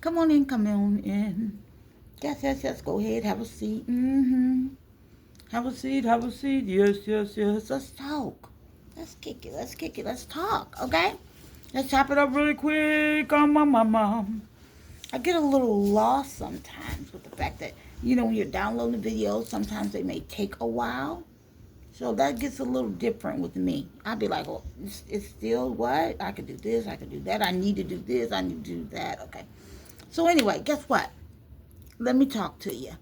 Come on in, come on in. Yes. Go ahead, have a seat. Have a seat, have a seat. Yes. Let's talk. Let's kick it. Let's talk, okay? Let's chop it up really quick on my mama. I get a little lost sometimes with the fact that, when you're downloading videos, sometimes they may take a while. So that gets a little different with me. I'd be like, oh, it's still what? I could do this, I could do that. I need to do this, I need to do that. Okay. So anyway, guess what? Let me talk to you.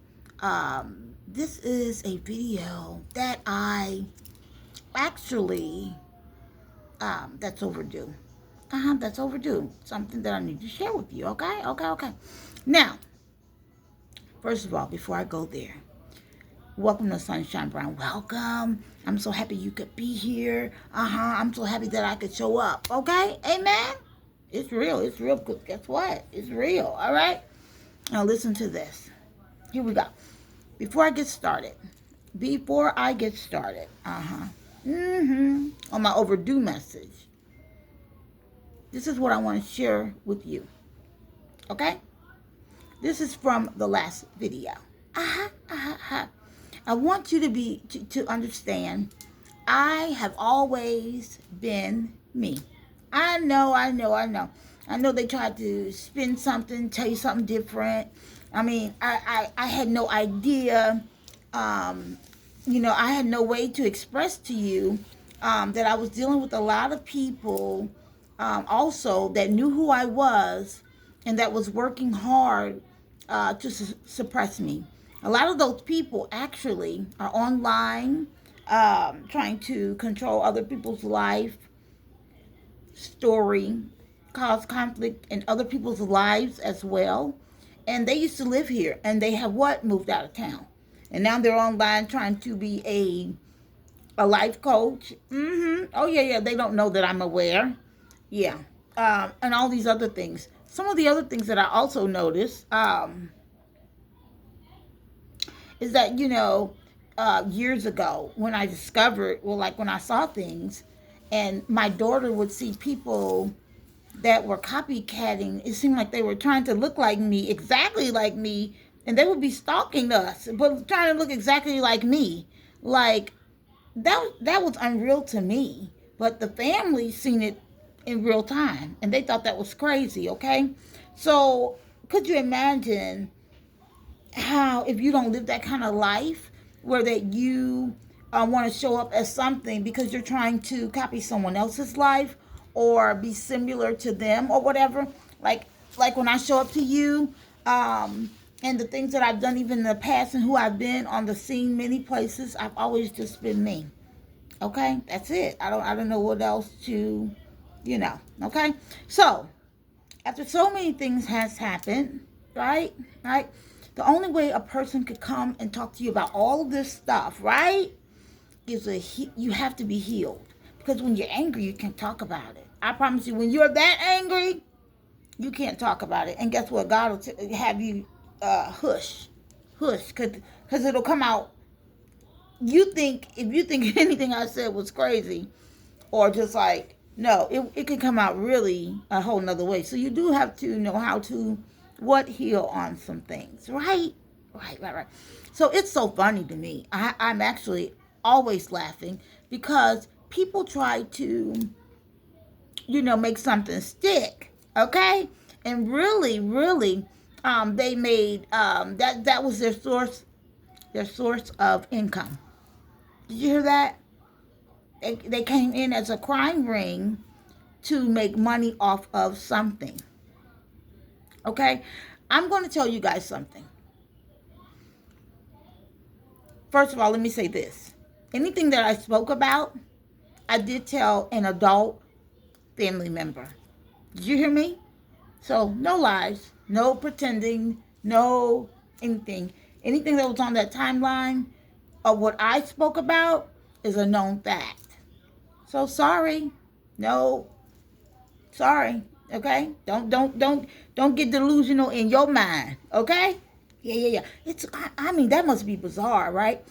This is a video that I actually, that's overdue. That's overdue. Something that I need to share with you. Okay. Now, first of all, before I go there, welcome to Sunshine Brown. Welcome. I'm so happy you could be here. I'm so happy that I could show up. Okay? Amen? It's real. It's real because guess what? It's real. All right? Now listen to this. Here we go. Before I get started. On my overdue message. This is what I want to share with you. Okay? This is from the last video. I want you to understand, I have always been me. I know. I know they tried to spin something, tell you something different. I mean, I had no idea. I had no way to express to you that I was dealing with a lot of people also that knew who I was and that was working hard to suppress me. A lot of those people actually are online trying to control other people's life, story, cause conflict in other people's lives as well. And they used to live here and they have moved out of town. And now they're online trying to be a life coach. Oh, yeah. They don't know that I'm aware. Yeah. And all these other things. Some of the other things that I also noticed is that, years ago when I discovered, when I saw things and my daughter would see people that were copycatting, it seemed like they were trying to look like me, exactly like me, and they would be stalking us, but trying to look exactly like me. Like, that was unreal to me. But the family seen it in real time, and they thought that was crazy, okay? So, could you imagine how, if you don't live that kind of life, where that you want to show up as something because you're trying to copy someone else's life or be similar to them or whatever, like when I show up to you, and the things that I've done even in the past and who I've been on the scene many places, I've always just been me. Okay, that's it. I don't know what else to, Okay, so after so many things has happened, right? The only way a person could come and talk to you about all this stuff, right, is you have to be healed. Because when you're angry, you can't talk about it. I promise you, when you're that angry, you can't talk about it. And guess what? God will have you hush, because it'll come out. If you think anything I said was crazy, or just like, no, it can come out really a whole nother way. So you do have to know how to heal on some things, right? Right. So it's so funny to me. I'm actually always laughing because people try to, make something stick, okay? And really, they made that was their source of income. Did you hear that? They came in as a crime ring to make money off of something. Okay? I'm going to tell you guys something. First of all, let me say this. Anything that I spoke about, I did tell an adult family member. Did you hear me? So, no lies, no pretending, no anything. Anything that was on that timeline of what I spoke about is a known fact. So sorry. No. Sorry. Okay? Don't get delusional in your mind. Okay? Yeah. I mean, that must be bizarre, right?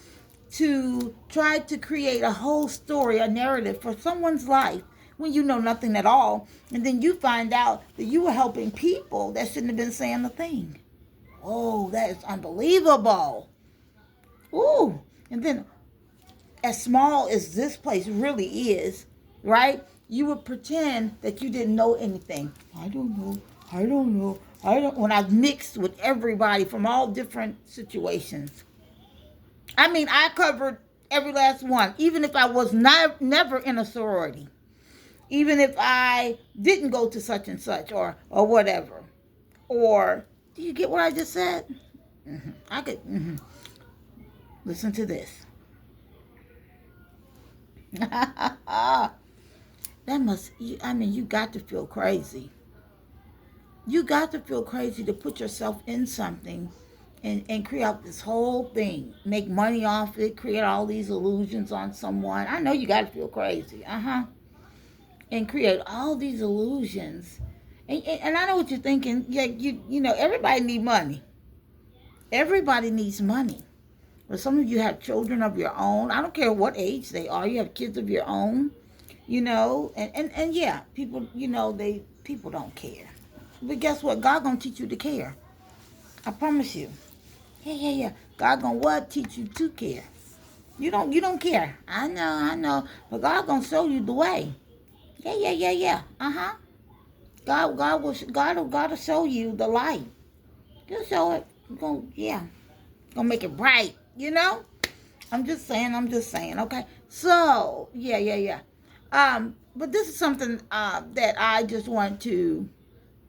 To try to create a whole story, a narrative for someone's life when you know nothing at all. And then you find out that you were helping people that shouldn't have been saying a thing. Oh, that is unbelievable. Ooh. And then, as small as this place really is, right? You would pretend that you didn't know anything. I don't know. I don't know. I don't. When I've mixed with everybody from all different situations. I mean, I covered every last one, even if I was not never in a sorority, even if I didn't go to such and such or whatever. Or do you get what I just said? I could listen to this. That must. I mean, you got to feel crazy. You got to feel crazy to put yourself in something and create this whole thing, make money off it, create all these illusions on someone. I know you got to feel crazy, and create all these illusions. And I know what you're thinking. Yeah, you know everybody needs money. Everybody needs money. But some of you have children of your own. I don't care what age they are. You have kids of your own. You know, and yeah, people. You know people don't care. But guess what? God gonna teach you to care. I promise you. Yeah. God gonna what? Teach you to care. You don't care. I know. But God gonna show you the way. Yeah. God will show you the light. He'll show it. Gonna make it bright. You know. I'm just saying. Okay. So yeah. But this is something that I just want to,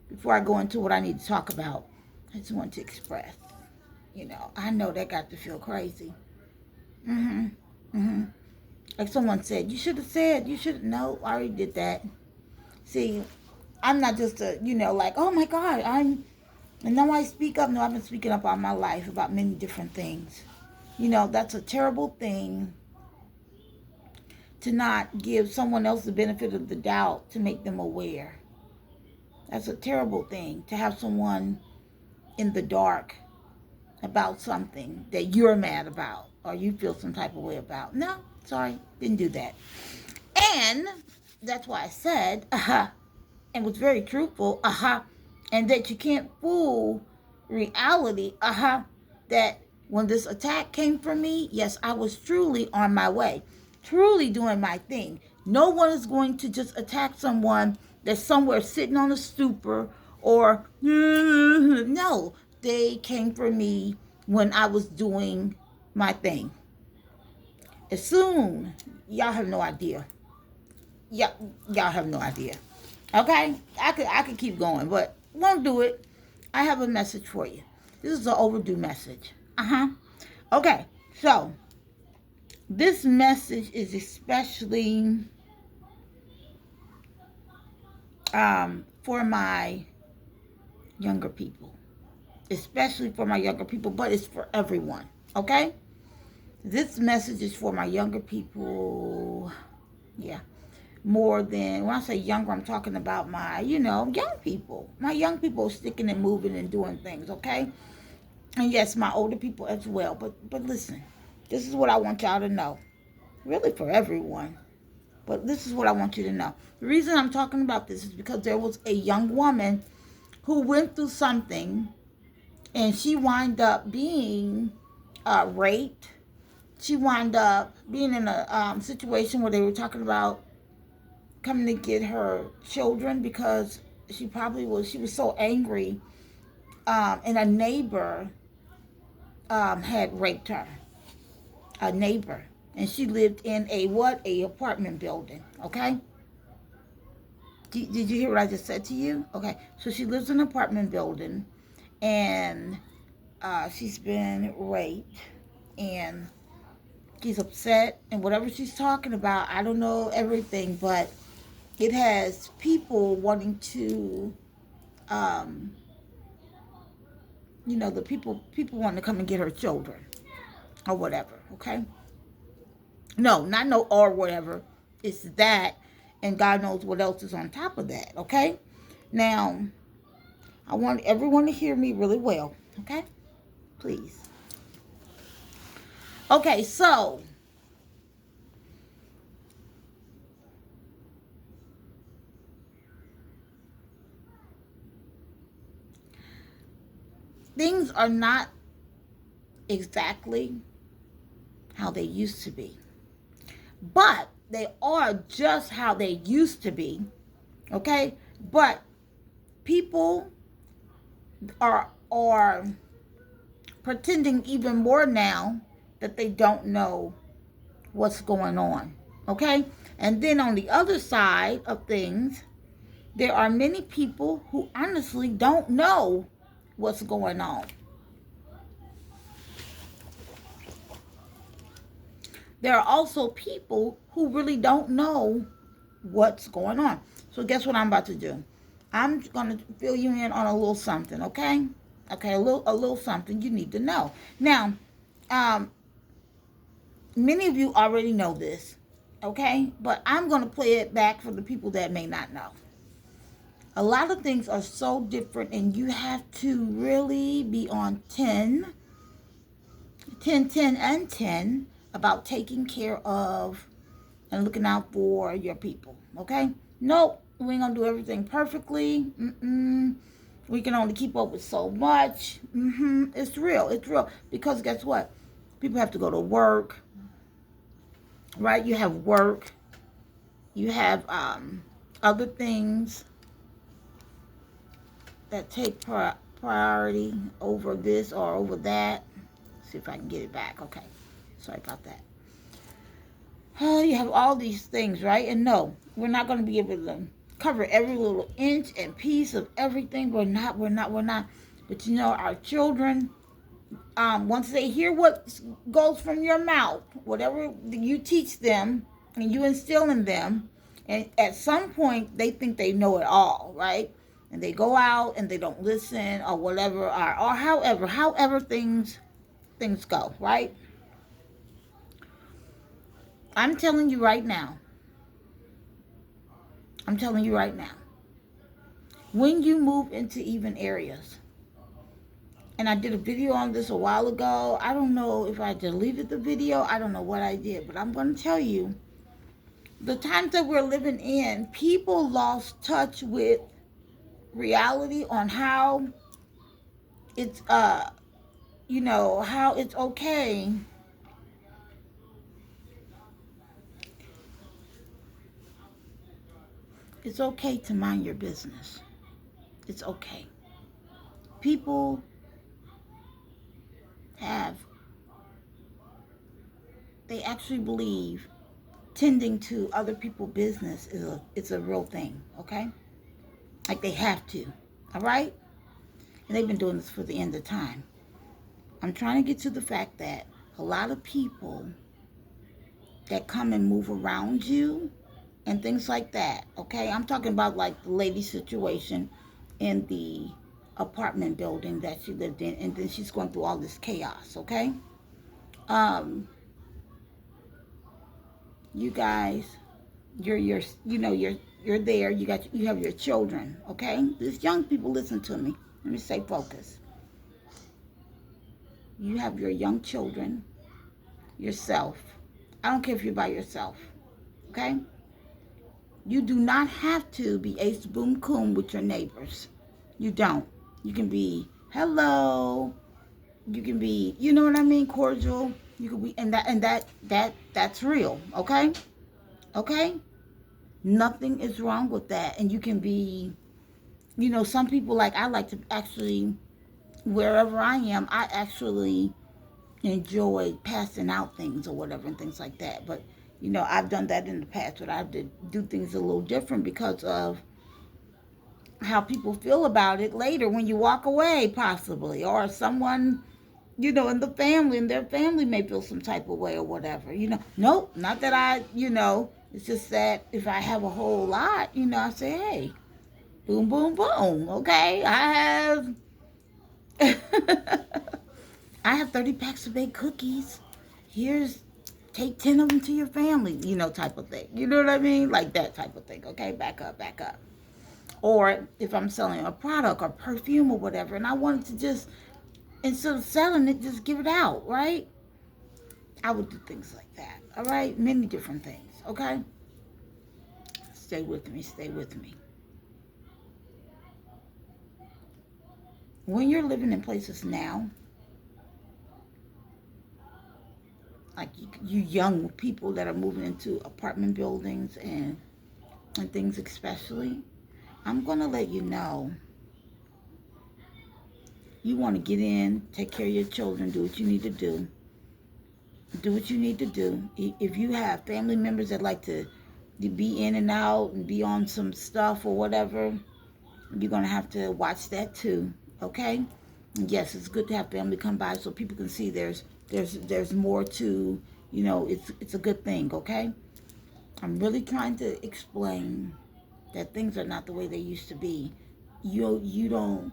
before I go into what I need to talk about, I just want to express. You know, I know that got to feel crazy. Mhm. Mhm. Like someone said, you should have said. You should. No, I already did that. See, I'm not just like, oh my God, and now I speak up. No, I've been speaking up all my life about many different things. You know, that's a terrible thing to not give someone else the benefit of the doubt to make them aware. That's a terrible thing to have someone in the dark about something that you're mad about or you feel some type of way about. No, sorry, didn't do that. And that's why I said, and was very truthful, and that you can't fool reality, that when this attack came for me, yes, I was truly on my way, truly doing my thing. No one is going to just attack someone that's somewhere sitting on a stupor or, no, they came for me when I was doing my thing. As soon, y'all have no idea. Y'all have no idea. Okay, I could keep going, but won't do it. I have a message for you. This is an overdue message. Okay, so this message is especially for my younger people, especially for my younger people, but it's for everyone. Okay, this message is for my younger people. Yeah, more than, when I say younger, I'm talking about my, young people. My young people sticking and moving and doing things, okay? And yes, my older people as well. But listen, this is what I want y'all to know. Really for everyone. But this is what I want you to know. The reason I'm talking about this is because there was a young woman who went through something and she wound up being raped. She wound up being in a situation where they were talking about coming to get her children because she was so angry, and a neighbor had raped her, a neighbor, and she lived in a apartment building. Okay, did you hear what I just said to you? Okay, so she lives in an apartment building, and she's been raped, and she's upset, and whatever she's talking about, I don't know everything, but it has people wanting to, um, the people wanting to come and get her children or whatever. Okay, no, not no or whatever. It's that, and God knows what else is on top of that. Okay, now I want everyone to hear me really well. Okay, please. Okay, so things are not exactly how they used to be, but they are just how they used to be, okay? But people are pretending even more now that they don't know what's going on, okay? And then on the other side of things, there are many people who honestly don't know what's going on. There are also people who really don't know what's going on. So guess what I'm about to do? I'm going to fill you in on a little something, okay? Okay, a little something you need to know. Now, um, many of you already know this, okay? But I'm going to play it back for the people that may not know. A lot of things are so different, and you have to really be on 10, and 10 about taking care of and looking out for your people, okay? Nope, we ain't gonna do everything perfectly. We can only keep up with so much. It's real, because guess what? People have to go to work, right? You have work, you have other things that take priority over this or over that. Let's see if I can get it back. Okay, sorry about that. You have all these things, right? And no, we're not going to be able to cover every little inch and piece of everything. We're not. But you know, our children, once they hear what goes from your mouth, whatever you teach them and you instill in them, and at some point they think they know it all, right? And they go out and they don't listen or whatever, or however things go, right? I'm telling you right now. When you move into even areas, and I did a video on this a while ago. I don't know if I deleted the video. I don't know what I did, but I'm going to tell you, the times that we're living in, people lost touch with reality on how it's how it's okay to mind your business. It's okay. People they actually believe tending to other people's business it's a real thing, okay? Like they have to, all right? And they've been doing this for the end of time. I'm trying to get to the fact that a lot of people that come and move around you and things like that, okay? I'm talking about like the lady situation in the apartment building that she lived in, and then she's going through all this chaos, okay? You guys, you're there. You have your children, okay? These young people, listen to me. Let me stay focused. You have your young children, yourself. I don't care if you're by yourself, okay? You do not have to be ace boom coon with your neighbors. You don't. You can be hello. You can be, you know what I mean, cordial. You can be, and that's real, okay? Okay? Nothing is wrong with that. And you can be, some people, like, I like to actually, wherever I am, I actually enjoy passing out things or whatever and things like that. But, I've done that in the past, but I have to do things a little different because of how people feel about it later when you walk away, possibly, or someone, in the family, and their family may feel some type of way or whatever, Nope, not that it's just that if I have a whole lot, I say, hey, boom, boom, boom, okay, I have 30 packs of baked cookies. Take 10 of them to your family, type of thing. You know what I mean? Like that type of thing, okay? Back up. Or if I'm selling a product or perfume or whatever, and I wanted to just, instead of selling it, just give it out, right? I would do things like that, all right? Many different things, okay? Stay with me. when you're living in places now, like you young people that are moving into apartment buildings and things especially, I'm going to let you know, you want to get in, take care of your children, do what you need to do. Do what you need to do. If you have family members that like to be in and out and be on some stuff or whatever, you're going to have to watch that too, okay? Yes, it's good to have family come by so people can see there's more to, it's a good thing, okay? I'm really trying to explain that things are not the way they used to be. You don't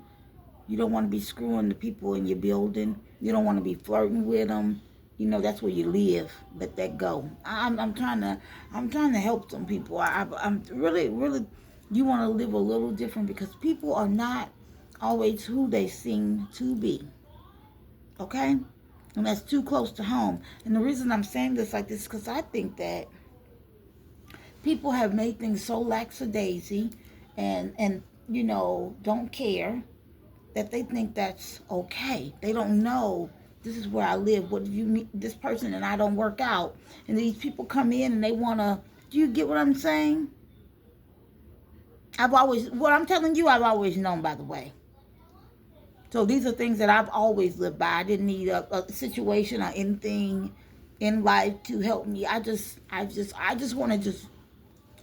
want to be screwing the people in your building. You don't want to be flirting with them. That's where you live. Let that go. I'm trying to help some people. I'm really. You want to live a little different because people are not always who they seem to be. Okay, and that's too close to home. And the reason I'm saying this like this is because I think that people have made things so lackadaisy, and don't care that they think that's okay. They don't know this is where I live. What do you mean? This person and I don't work out, and these people come in and they wanna. Do you get what I'm saying? What I'm telling you, I've always known. By the way, so these are things that I've always lived by. I didn't need a situation or anything in life to help me. I just want to just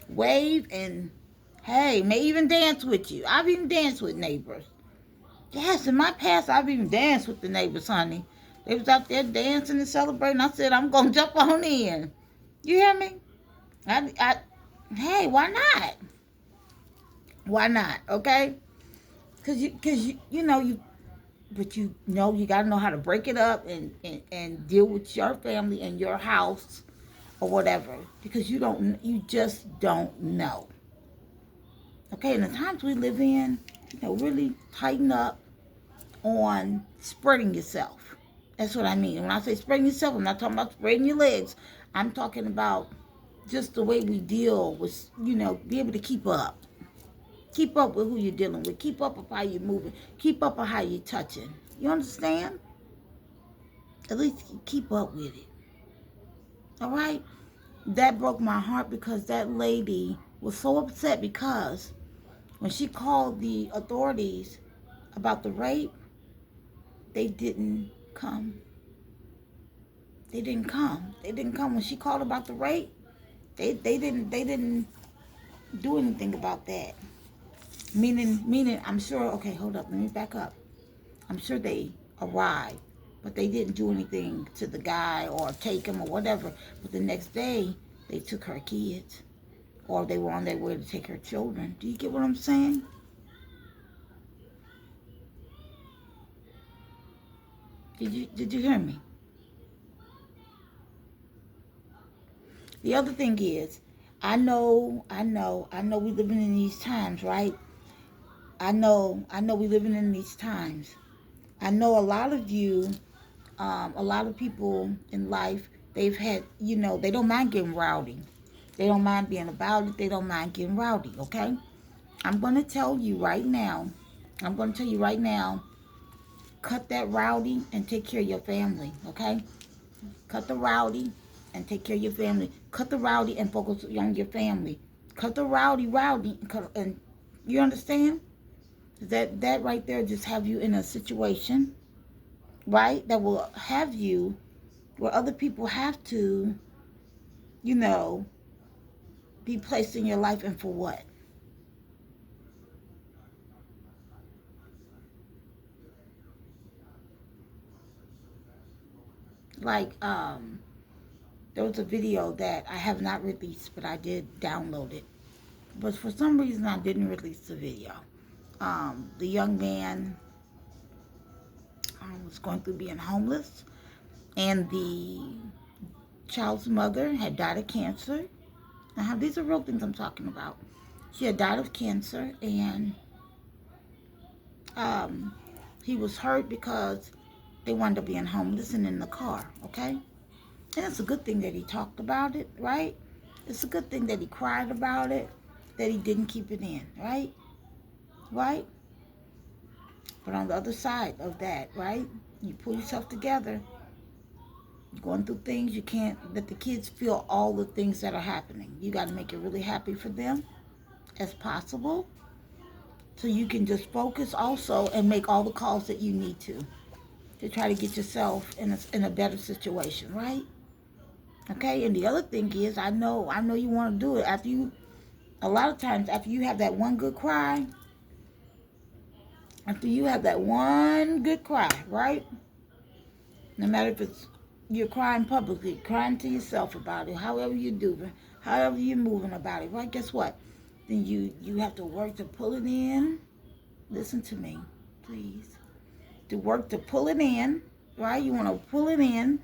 wave and hey, may even dance with you. I've even danced with neighbors. Yes, in my past, I've even danced with the neighbors, honey. They was out there dancing and celebrating. I said, I'm going to jump on in. You hear me? Hey, why not? Why not? Okay? But you got to know how to break it up and deal with your family and your house or whatever. Because you just don't know. Okay? And the times we live in, really tighten up on spreading yourself. That's what I mean. When I say spreading yourself, I'm not talking about spreading your legs. I'm talking about just the way we deal with, be able to keep up. Keep up with who you're dealing with. Keep up with how you're moving. Keep up with how you're touching. You understand? At least keep up with it. All right? That broke my heart because that lady was so upset because when she called the authorities about the rape, they didn't come. They didn't come. They didn't come when she called about the rape. They didn't do anything about that. Meaning I'm sure, okay, hold up, let me back up. I'm sure they arrived, but they didn't do anything to the guy or take him or whatever. But the next day they took her kids, or they were on their way to take her children. Do you get what I'm saying? Did you hear me? The other thing is, I know we living in these times, right? I know we living in these times. I know a lot of you, a lot of people in life, they've had, they don't mind getting rowdy. They don't mind being about it. They don't mind getting rowdy, okay? I'm going to tell you right now, cut that rowdy and take care of your family, okay? Cut the rowdy and take care of your family. Cut the rowdy and focus on your family. Cut the rowdy, and you understand? That right there just have you in a situation, right? That will have you where other people have to, you know, be placed in your life, and for what? Like, there was a video that I have not released, but I did download it. But for some reason, I didn't release the video. The young man was going through being homeless, and the child's mother had died of cancer. Now, these are real things I'm talking about. She had died of cancer, and um, he was hurt because they wound up being homeless and in the car, okay? And it's a good thing that he talked about it, right? It's a good thing that he cried about it, that he didn't keep it in, right? Right? But on the other side of that, right, you pull yourself together. You're going through things, you can't let the kids feel all the things that are happening. You got to make it really happy for them as possible, so you can just focus also and make all the calls that you need to try to get yourself in a better situation, right? Okay, and the other thing is, I know you want to do it after you, a lot of times after you have that one good cry, right? No matter if it's you're crying publicly, crying to yourself about it, however you do it, however you're moving about it, right? Guess what? Then you have to work to pull it in. Listen to me, please. To work to pull it in, right? You want to pull it in,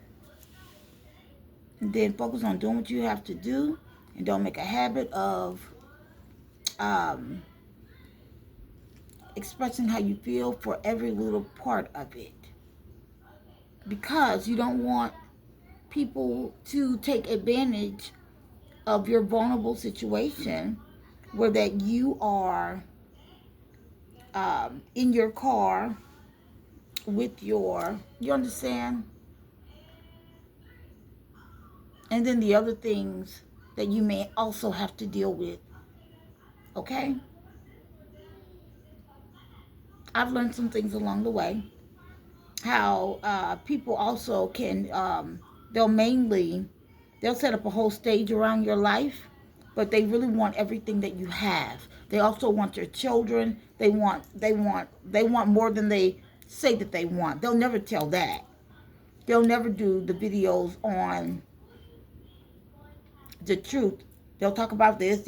and then focus on doing what you have to do, and don't make a habit of um, expressing how you feel for every little part of it, because you don't want people to take advantage of your vulnerable situation, where that you are in your car with you understand, and then the other things that you may also have to deal with. Okay, I've learned some things along the way, how people also can they'll set up a whole stage around your life, but they really want everything that you have. They also want your children. They want more than they say that they want. They'll never tell that. They'll never do the videos on the truth. They'll talk about this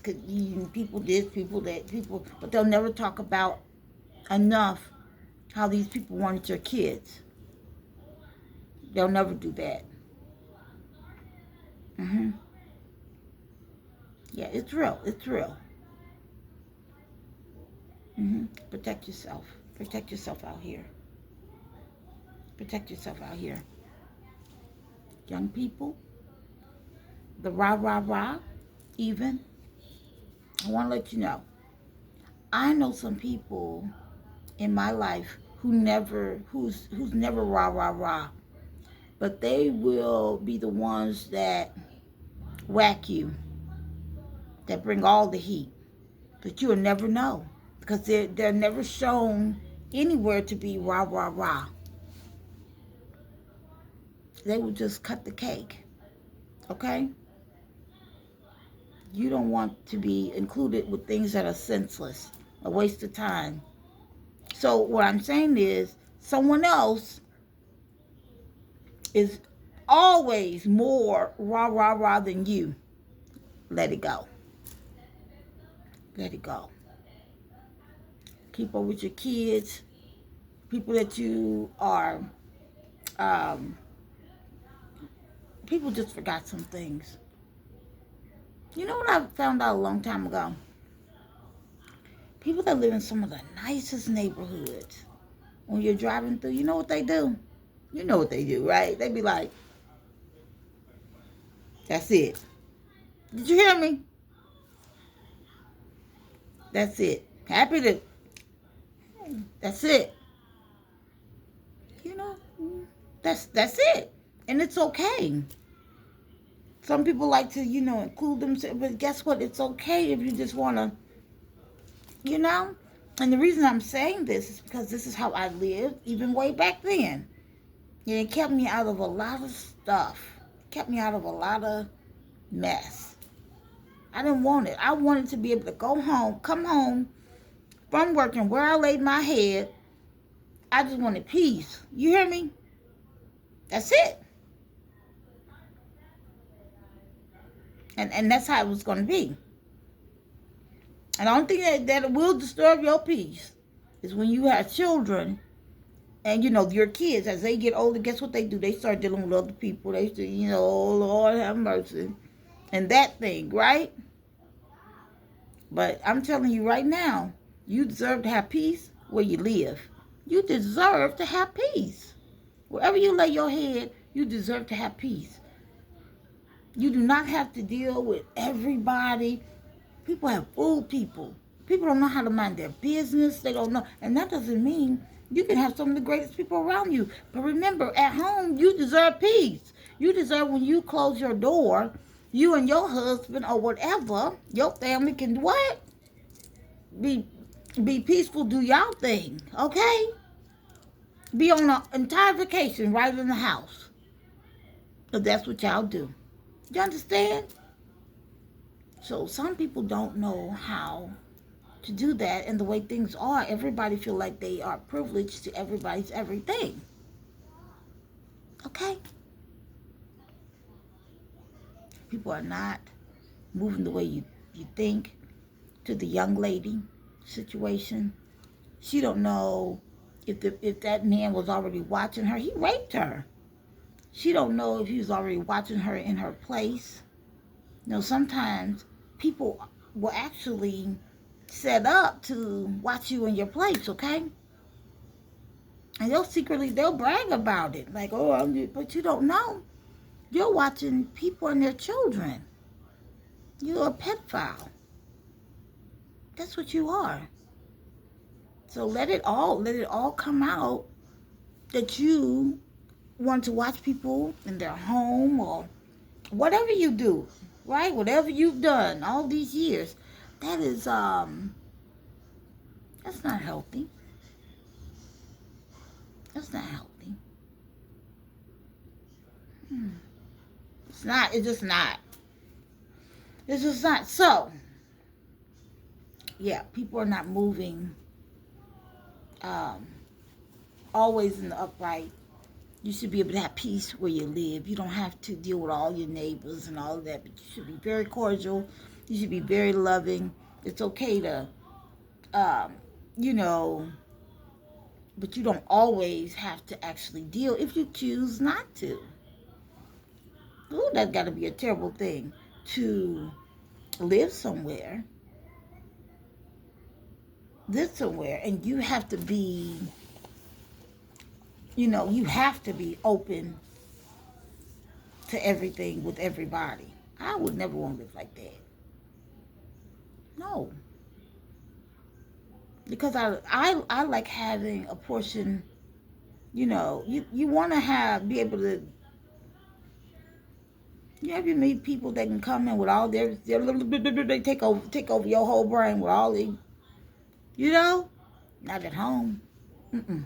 could people this, people that, people, but they'll never talk about enough how these people wanted your kids. They'll never do that. Yeah, it's real. It's real. Protect yourself. Protect yourself out here. Protect yourself out here. Young people, the rah rah rah, even. I want to let you know. I know some people in my life who's never rah rah rah, but they will be the ones that whack you, that bring all the heat. But you'll never know, because they're never shown anywhere to be rah rah rah. They will just cut the cake. Okay? You don't want to be included with things that are senseless, a waste of time. So what I'm saying is, someone else is always more rah rah rah than you. Let it go. Let it go. Keep up with your kids, people that you are. People just forgot some things. You know what I found out a long time ago? People that live in some of the nicest neighborhoods, when you're driving through, you know what they do? You know what they do, right? They be like, that's it. Did you hear me? That's it. That's it. You know, that's it. And it's okay. Some people like to, include themselves, but guess what? It's okay if you just want to, you know? And the reason I'm saying this is because this is how I lived, even way back then. And it kept me out of a lot of stuff. Kept me out of a lot of mess. I didn't want it. I wanted to be able to go home, come home from working where I laid my head. I just wanted peace. You hear me? That's it. And that's how it was going to be. And the only thing that will disturb your peace is when you have children, and your kids, as they get older, guess what they do? They start dealing with other people. They say, oh Lord have mercy. And that thing, right? But I'm telling you right now, you deserve to have peace where you live. You deserve to have peace. Wherever you lay your head, you deserve to have peace. You do not have to deal with everybody. People have fooled people. People don't know how to mind their business. They don't know. And that doesn't mean you can have some of the greatest people around you. But remember, at home, you deserve peace. You deserve when you close your door, you and your husband or whatever, your family can what? Be be peaceful, do y'all thing, okay? Be on an entire vacation right in the house. But that's what y'all do. You understand? So some people don't know how to do that, and the way things are, everybody feel like they are privileged to everybody's everything. Okay? People are not moving the way you think. To the young lady situation, she don't know if that man was already watching her. He raped her. She don't know if he was already watching her in her place. You know, sometimes people will actually set up to watch you in your place, okay? And they'll brag about it. Like, oh, but you don't know. You're watching people and their children. You're a pedophile. That's what you are. So let it all come out that you want to watch people in their home or whatever you do, right? Whatever you've done all these years, that's not healthy. That's not healthy. It's not. It's just not. It's just not. So, yeah, people are not moving always in the upright. You should be able to have peace where you live. You don't have to deal with all your neighbors and all of that, but you should be very cordial. You should be very loving. It's okay to, you know, but you don't always have to actually deal if you choose not to. Ooh, that's got to be a terrible thing to live somewhere, and you have to be, you have to be open to everything with everybody. I would never want to live like that. No. Because I like having a portion, you want to be able to, you ever meet people that can come in with all their they take over your whole brain with all the, not at home. Mm-mm.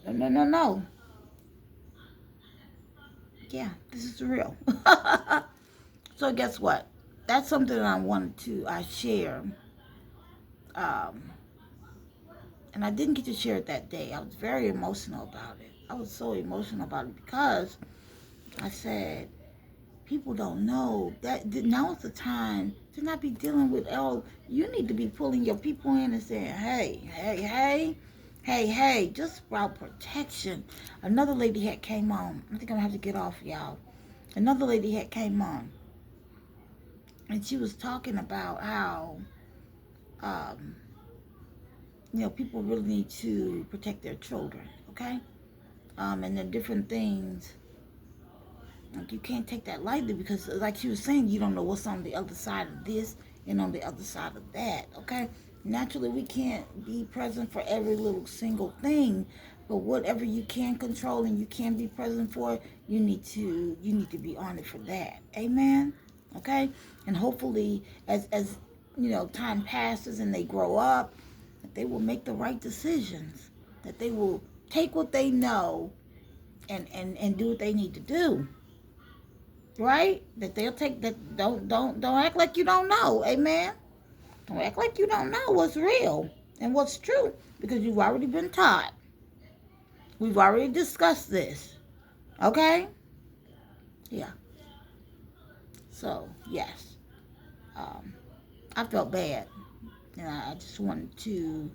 No. Yeah, this is real. So guess what? That's something that I wanted to share. And I didn't get to share it that day. I was very emotional about it. I was so emotional about it because I said, people don't know that now is the time to not be dealing with, you need to be pulling your people in and saying, hey, just about protection. Another lady had came on. I think I'm going to have to get off, y'all. Another lady had came on. And she was talking about how, people really need to protect their children, okay? And the different things, like you can't take that lightly because, like she was saying, you don't know what's on the other side of this and on the other side of that, okay? Naturally, we can't be present for every little single thing, but whatever you can control and you can be present for, you need to be on it for that. Amen. Okay? And hopefully, as time passes and they grow up, that they will make the right decisions, that they will take what they know and do what they need to do. Right? That they'll take that. Don't act like you don't know. Amen. Don't act like you don't know what's real and what's true because you've already been taught. We've already discussed this. Okay? Yeah. So, yes. I felt bad. And I just wanted to,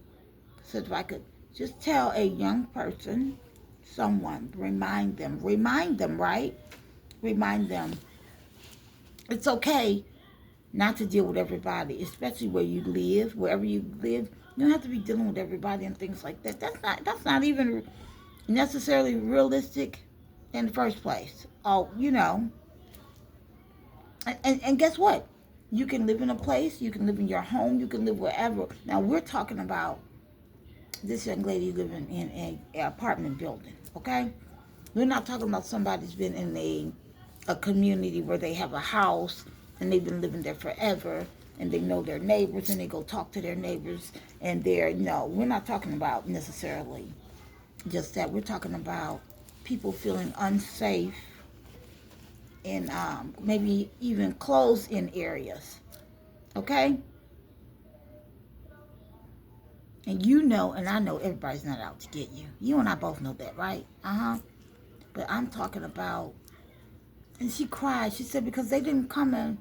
so if I could just tell a young person, someone, remind them, right? Remind them. It's okay not to deal with everybody, especially where you live, wherever you live. You don't have to be dealing with everybody and things like that. That's not even necessarily realistic in the first place. And guess what? You can live in a place, you can live in your home, you can live wherever. Now we're talking about this young lady living in an apartment building, okay? We're not talking about somebody's been in a community where they have a house and they've been living there forever and they know their neighbors and they go talk to their neighbors and they're, no, we're not talking about necessarily just that. We're talking about people feeling unsafe in maybe even closed in areas, okay? And you know, and I know everybody's not out to get you. You and I both know that, right? But I'm talking about, and she cried. She said because they didn't come and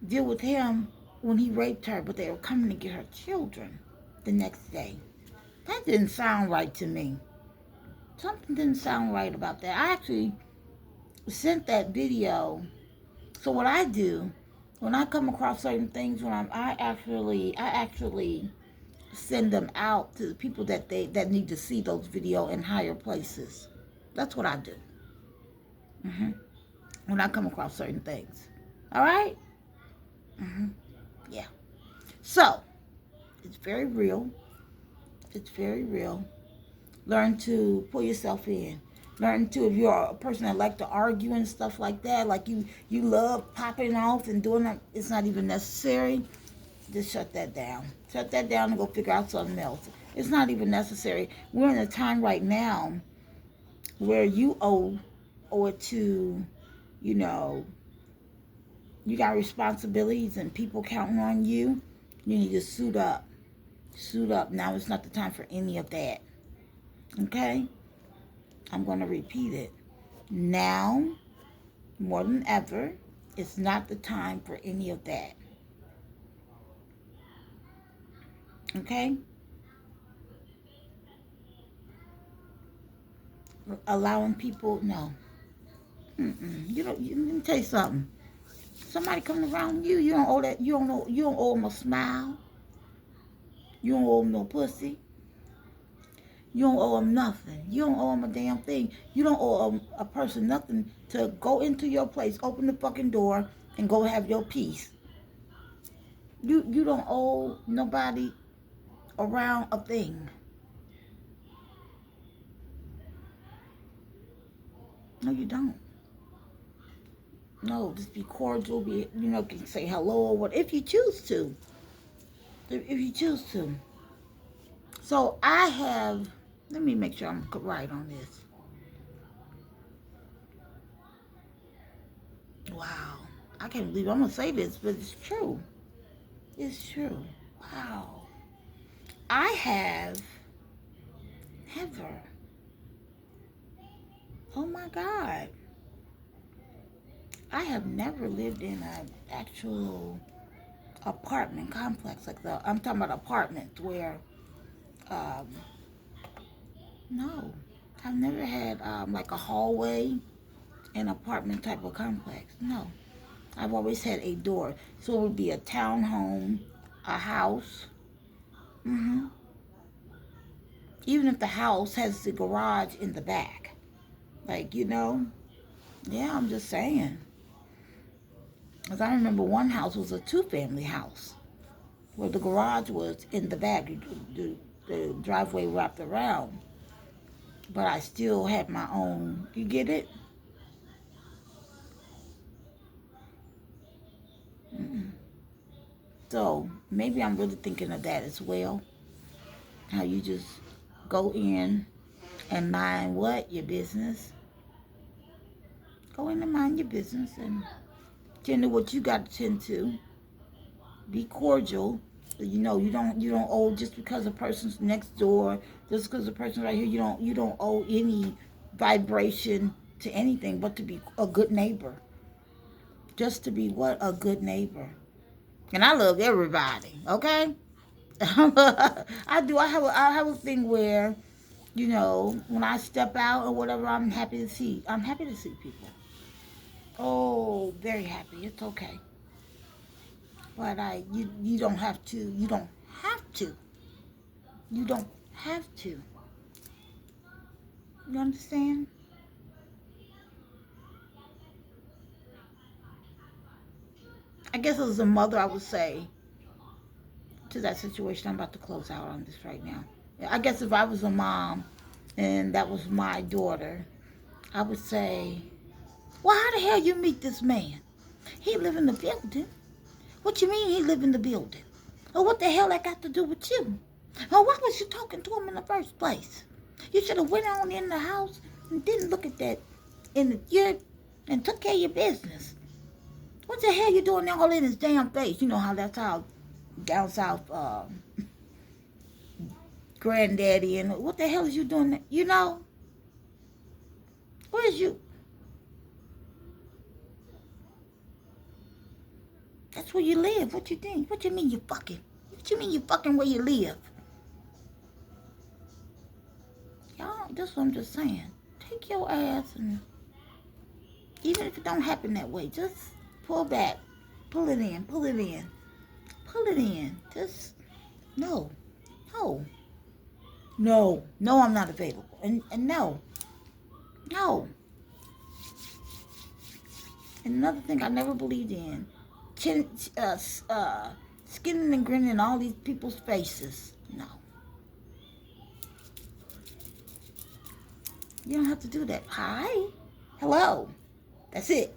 deal with him when he raped her, but they were coming to get her children the next day. That didn't sound right to me. Something didn't sound right about that. I actually sent that video. So what I do when I come across certain things, I actually send them out to the people that need to see those video in higher places. That's what I do. When I come across certain things. All right? Yeah. So, it's very real. It's very real. Learn to pull yourself in. Learn to, if you're a person that like to argue and stuff like that, like you love popping off and doing that, it's not even necessary. Just shut that down. Shut that down and go figure out something else. It's not even necessary. We're in a time right now where you owe it to, you know, you got responsibilities and people counting on you. You need to suit up. Suit up. Now it's not the time for any of that. Okay? I'm going to repeat it. Now, more than ever, it's not the time for any of that. Okay? Allowing people, no. You don't. Let me tell you something. Somebody coming around you, you don't owe that. You don't know. You don't owe them a smile. You don't owe them no pussy. You don't owe them nothing. You don't owe them a damn thing. You don't owe a person nothing to go into your place, open the fucking door, and go have your peace. You don't owe nobody around a thing. No, you don't. No, just be cordial. Can say hello or what if you choose to. If you choose to. So I have. Let me make sure I'm right on this. Wow, I can't believe I'm gonna say this, but it's true. It's true. Wow. I have never. Oh my God. I have never lived in an actual apartment complex I'm talking about apartments where, um, no, I've never had like a hallway, an apartment type of complex. No, I've always had a door. So it would be a townhome, a house. hmm Even if the house has the garage in the back, yeah, I'm just saying. Because I remember one house was a two-family house where the garage was in the back. The driveway wrapped around. But I still had my own. You get it? So maybe I'm really thinking of that as well. How you just go in and mind what? Your business. Go in and mind your business and tend to what you got to tend to. Be cordial. You don't owe just because a person's next door, just because a person right here, you don't owe any vibration to anything but to be a good neighbor. Just to be what? A good neighbor. And I love everybody, okay? I do. I have a thing where, when I step out or whatever, I'm happy to see. I'm happy to see people. Oh, very happy. It's okay. But you don't have to. You don't have to. You don't have to. You understand? I guess as a mother, I would say to that situation, I'm about to close out on this right now. I guess if I was a mom and that was my daughter, I would say, well, how the hell you meet this man? He live in the building. What you mean he live in the building? Or what the hell that got to do with you? Or why was you talking to him in the first place? You should have went on in the house and didn't look at that in the yard and took care of your business. What the hell you doing all in his damn face? You know how that's how down south granddaddy and what the hell is you doing? You know? Where's you? That's where you live. What you think? What you mean you fucking? What you mean you fucking where you live? Y'all, that's what I'm just saying. Take your ass and even if it don't happen that way, just pull back. Pull it in. Pull it in. Pull it in. Just no. No. No. No, I'm not available. And no. No. And another thing I never believed in. Skinning and grinning in all these people's faces. No. You don't have to do that. Hi. Hello. That's it.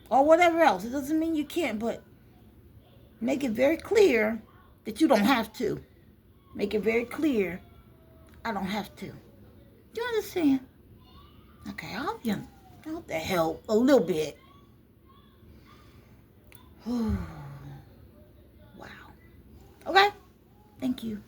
Or whatever else. It doesn't mean you can't, but make it very clear that you don't have to. Make it very clear I don't have to. Do you understand? Okay, I hope that helped a little bit. Wow. Okay. Thank you.